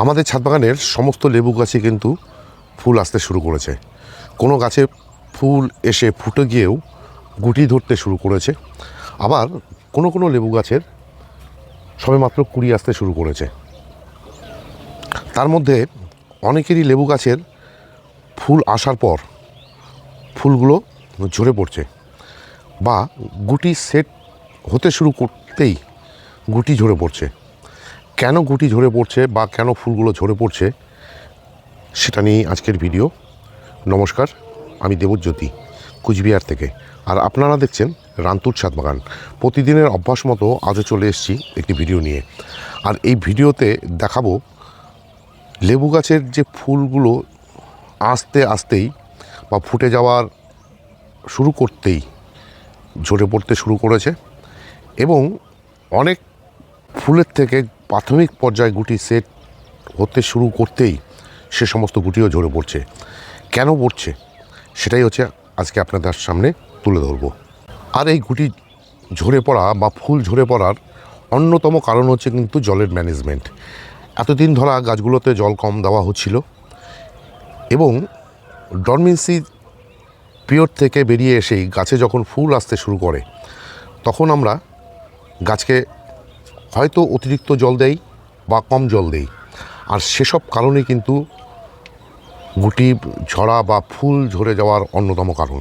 আমাদের ছাদ বাগানের সমস্ত লেবু গাছে কিন্তু ফুল আসতে শুরু করেছে। কোনো গাছে ফুল এসে ফুটে গিয়েও গুটি ধরতে শুরু করেছে। আবার কোনো কোনো লেবু গাছের সবেমাত্র কুড়ি আসতে শুরু করেছে। তার মধ্যে অনেকেরই লেবু গাছের ফুল আসার পর ফুলগুলো ঝরে পড়ছে বা গুটি সেট হতে শুরু করতেই গুটি ঝরে পড়ছে। কেন গুটি ঝরে পড়ছে বা কেন ফুলগুলো ঝরে পড়ছে সেটা নিয়েই আজকের ভিডিও। নমস্কার, আমি দেবজ্যোতি কুচবিহার থেকে, আর আপনারা দেখছেন রান্তুর ছাদ বাগান। প্রতিদিনের অভ্যাস মতো আজও চলে এসেছি একটি ভিডিও নিয়ে। আর এই ভিডিওতে দেখাবো লেবু গাছের যে ফুলগুলো আস্তে আস্তেই বা ফুটে যাওয়ার শুরু করতেই ঝরে পড়তে শুরু করেছে, এবং অনেক ফুলের থেকে প্রাথমিক পর্যায়ে গুটি সেট হতে শুরু করতেই সে সমস্ত গুটিও ঝরে পড়ছে। কেন পড়ছে সেটাই হচ্ছে আজকে আপনাদের সামনে তুলে ধরব। আর এই গুটি ঝরে পড়া বা ফুল ঝরে পড়ার অন্যতম কারণ হচ্ছে কিন্তু জলের ম্যানেজমেন্ট। এতদিন ধরা গাছগুলোতে জল কম দেওয়া হচ্ছিল, এবং ডরমেন্সি পিরিয়ড থেকে বেরিয়ে এসেই গাছে যখন ফুল আসতে শুরু করে তখন আমরা গাছকে হয়তো অতিরিক্ত জল দেই বা কম জল দেই, আর সেসব কারণে কিন্তু গুটি ঝরা বা ফুল ঝরে যাওয়ার অন্যতম কারণ।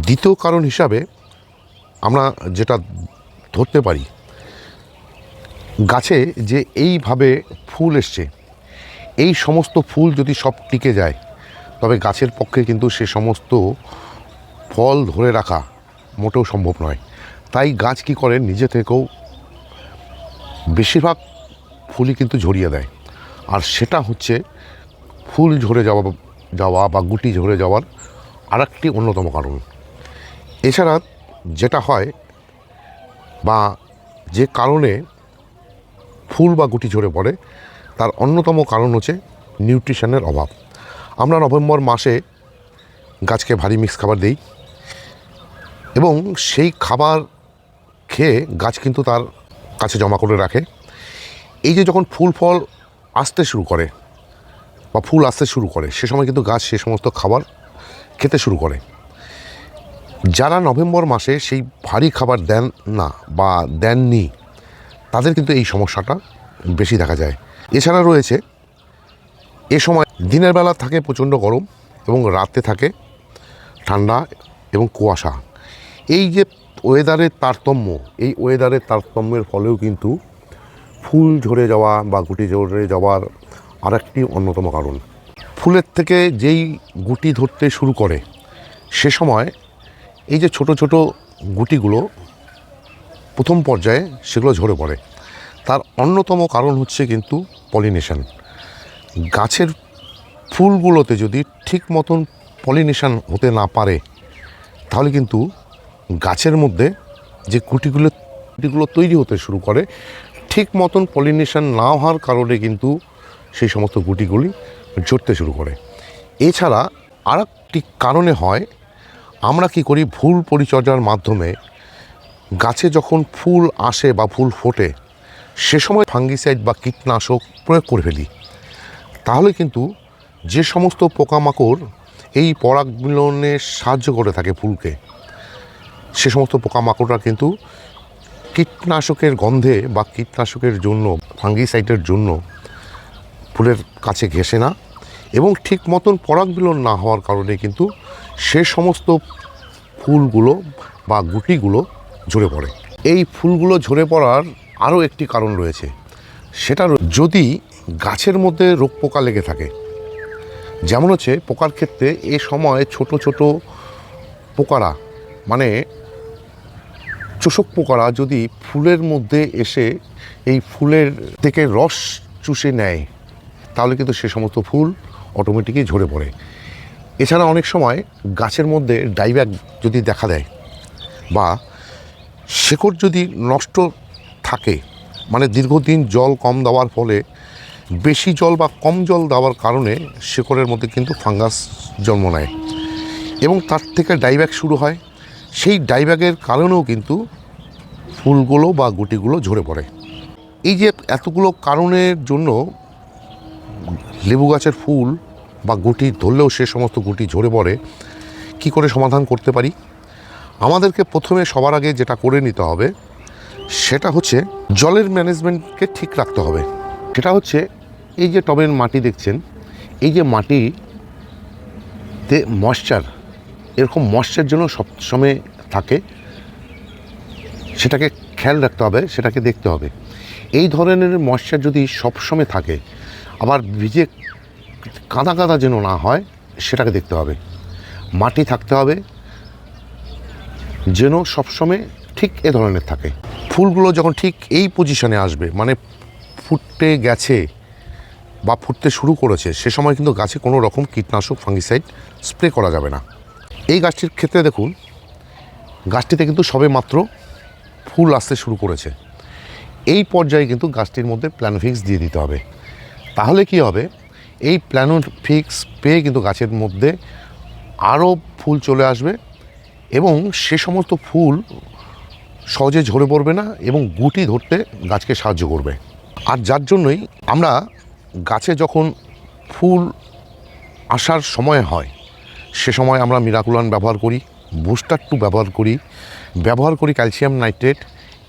দ্বিতীয় কারণ হিসাবে আমরা যেটা ধরতে পারি, গাছে যে এইভাবে ফুল এসছে, এই সমস্ত ফুল যদি সব টিকে যায় তবে গাছের পক্ষে কিন্তু সে সমস্ত ফল ধরে রাখা মোটেও সম্ভব নয়। তাই গাছ কী করে, নিজে থেকেও বেশিরভাগ ফুলই কিন্তু ঝরিয়ে দেয়, আর সেটা হচ্ছে ফুল ঝরে যাওয়া বা গুটি ঝরে যাওয়ার আরেকটি অন্যতম কারণ। এছাড়া যেটা হয় বা যে কারণে ফুল বা গুটি ঝরে পড়ে তার অন্যতম কারণ হচ্ছে নিউট্রিশনের অভাব। আমরা নভেম্বর মাসে গাছকে ভারী মিক্স খাবার দিই, এবং সেই খাবার খেয়ে গাছ কিন্তু তার কাছে জমা করে রাখে। এই যে যখন ফুল ফল আসতে শুরু করে বা ফুল আসতে শুরু করে সে সময় কিন্তু গাছ সে সমস্ত খাবার খেতে শুরু করে। যারা নভেম্বর মাসে সেই ভারী খাবার দেন না বা দেননি তাদের কিন্তু এই সমস্যাটা বেশি দেখা যায়। এছাড়া রয়েছে, এ সময় দিনের বেলা থাকে প্রচণ্ড গরম এবং রাতে থাকে ঠান্ডা এবং কুয়াশা। এই যে ওয়েদারের তারতম্য, এই ওয়েদারের তারতম্যের ফলেও কিন্তু ফুল ঝরে যাওয়া বা গুটি ঝরে যাওয়ার আরেকটি অন্যতম কারণ। ফুলের থেকে যেই গুটি ধরতে শুরু করে সে সময় এই যে ছোট ছোট গুটিগুলো প্রথম পর্যায়ে সেগুলো ঝরে পড়ে। তার অন্যতম কারণ হচ্ছে কিন্তু পলিনেশন। গাছের ফুলগুলোতে যদি ঠিক মতন পলিনেশন হতে না পারে তাহলে কিন্তু গাছের মধ্যে যে গুটিগুলো তৈরি হতে শুরু করে, ঠিক মতন পলিনেশন না হওয়ার কারণে কিন্তু সেই সমস্ত গুটিগুলি ঝরতে শুরু করে। এছাড়া আরেকটি কারণে হয়, আমরা কি করি, ভুল পরিচর্যার মাধ্যমে গাছে যখন ফুল আসে বা ফুল ফোটে সে সময় ফাঙ্গিসাইড বা কীটনাশক প্রয়োগ করে ফেলি। তাহলে কিন্তু যে সমস্ত পোকামাকড় এই পরাগ মিলনে সাহায্য করে থাকে ফুলকে, সে সমস্ত পোকামাকড়রা কিন্তু কীটনাশকের গন্ধে বা কীটনাশকের জন্য, ফাঙ্গিসাইডের জন্য ফুলের কাছে ঘেঁষে না, এবং ঠিক মতন পরাগ মিলন না হওয়ার কারণে কিন্তু সে সমস্ত ফুলগুলো বা গুটিগুলো ঝরে পড়ে। এই ফুলগুলো ঝরে পড়ার আরও একটি কারণ রয়েছে, সেটা যদি গাছের মধ্যে রোগ পোকা লেগে থাকে। যেমন হচ্ছে পোকার ক্ষেত্রে এ সময় ছোট ছোট পোকারা, মানে চোষক পোকারা যদি ফুলের মধ্যে এসে এই ফুলের থেকে রস চুষে নেয় তাহলে কিন্তু সে সমস্ত ফুল অটোমেটিকই ঝরে পড়ে। এছাড়া অনেক সময় গাছের মধ্যে ডাইব্যাক যদি দেখা দেয় বা শেকড় যদি নষ্ট থাকে, মানে দীর্ঘদিন জল কম দেওয়ার ফলে বেশি জল বা কম জল দেওয়ার কারণে শেকড়ের মধ্যে কিন্তু ফাঙ্গাস জন্ম নেয় এবং তার থেকে ডাইব্যাক শুরু হয়। সেই ডাইব্যাকের কারণেও কিন্তু ফুলগুলো বা গুটিগুলো ঝরে পড়ে। এই যে এতগুলো কারণের জন্য লেবু গাছের ফুল বা গুটি ধরলেও সে সমস্ত গুটি ঝরে পড়ে, কি করে সমাধান করতে পারি? আমাদেরকে প্রথমে সবার আগে যেটা করে নিতে হবে সেটা হচ্ছে জলের ম্যানেজমেন্টকে ঠিক রাখতে হবে। সেটা হচ্ছে এই যে টবের মাটি দেখছেন, এই যে মাটিতে ময়েশ্চার, এরকম ময়েশ্চার যেন সবসময় থাকে সেটাকে খেয়াল রাখতে হবে, সেটাকে দেখতে হবে। এই ধরনের ময়েশ্চার যদি সবসময় থাকে, আবার ভিজে কাদা কাদা যেন না হয় সেটাকে দেখতে হবে। মাটি থাকতে হবে যেন সবসময় ঠিক এ ধরনের থাকে। ফুলগুলো যখন ঠিক এই পজিশনে আসবে, মানে ফুটতে গেছে বা ফুটতে শুরু করেছে, সে সময় কিন্তু গাছে কোনো রকম কীটনাশক ফাঙ্গিসাইড স্প্রে করা যাবে না। এই গাছটির ক্ষেত্রে দেখুন, গাছটিতে কিন্তু সবে মাত্র ফুল আসতে শুরু করেছে। এই পর্যায়ে কিন্তু গাছটির মধ্যে প্ল্যানোফিক্স দিয়ে দিতে হবে। তাহলে কি হবে, এই প্ল্যানোফিক্স পেয়ে কিন্তু গাছের মধ্যে আরও ফুল চলে আসবে এবং সে সমস্ত ফুল সহজে ঝরে পড়বে না এবং গুটি ধরতে গাছকে সাহায্য করবে। আর যার জন্যই আমরা গাছে যখন ফুল আসার সময় হয় সে সময় আমরা মিরাকুলান ব্যবহার করি, বুস্টার 2 ব্যবহার করি ক্যালসিয়াম নাইট্রেট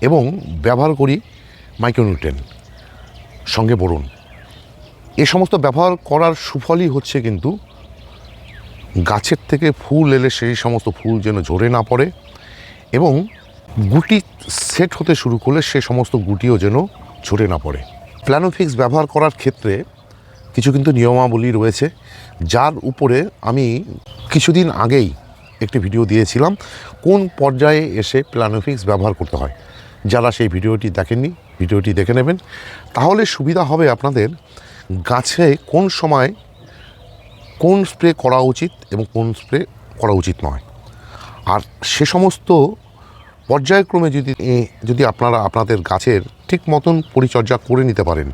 এবং ব্যবহার করি মাইক্রোনিউট্রেন সঙ্গে বোরন। এ সমস্ত ব্যবহার করার সুফলই হচ্ছে কিন্তু গাছের থেকে ফুল এলে সেই সমস্ত ফুল যেন ঝরে না পড়ে এবং গুটি সেট হতে শুরু করলে সে সমস্ত গুটিও যেন ঝরে না পড়ে। প্ল্যানোফিক্স ব্যবহার করার ক্ষেত্রে কিছু কিন্তু নিয়মাবলী রয়েছে, যার উপরে আমি কিছুদিন আগেই একটি ভিডিও দিয়েছিলাম কোন পর্যায়ে এসে প্ল্যানোফিক্স ব্যবহার করতে হয়। যারা সেই ভিডিওটি দেখেননি, ভিডিওটি দেখে নেবেন, তাহলে সুবিধা হবে আপনাদের গাছে কোন সময় কোন স্প্রে করা উচিত এবং কোন স্প্রে করা উচিত নয়। আর সে সমস্ত পর্যায়ক্রমে যদি আপনারা আপনাদের গাছের ঠিক মতন পরিচর্যা করে নিতে পারেন,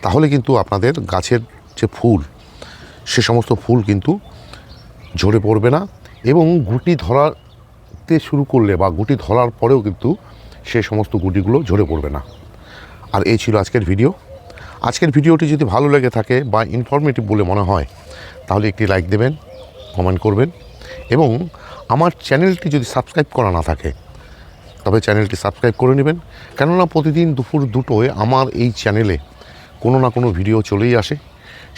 তাহলে কিন্তু আপনাদের গাছের যে ফুল, সে সমস্ত ফুল কিন্তু ঝরে পড়বে না এবং গুটি ধরাতে শুরু করলে বা গুটি ধরার পরেও কিন্তু সে সমস্ত গুটিগুলো ঝরে পড়বে না। আর এই ছিল আজকের ভিডিও। আজকের ভিডিওটি যদি ভালো লেগে থাকে বা ইনফরমেটিভ বলে মনে হয়, তাহলে একটি লাইক দেবেন, কমেন্ট করবেন এবং আমার চ্যানেলটি যদি সাবস্ক্রাইব করা না থাকে তবে চ্যানেলটি সাবস্ক্রাইব করে নেবেন। কেননা প্রতিদিন দুপুর 2টোয় আমার এই চ্যানেলে কোনো না কোনো ভিডিও চলেই আসে।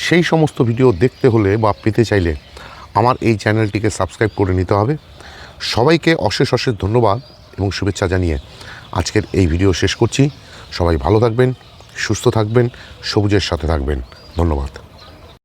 সেই সমস্ত ভিডিও দেখতে হলে বা পেতে চাইলে আমার এই চ্যানেলটিকে সাবস্ক্রাইব করে নিতে হবে। সবাইকে অশেষ অশেষ ধন্যবাদ এবং শুভেচ্ছা জানিয়ে আজকের এই ভিডিও শেষ করছি। সবাই ভালো থাকবেন, সুস্থ থাকবেন, সবুজের সাথে থাকবেন। ধন্যবাদ।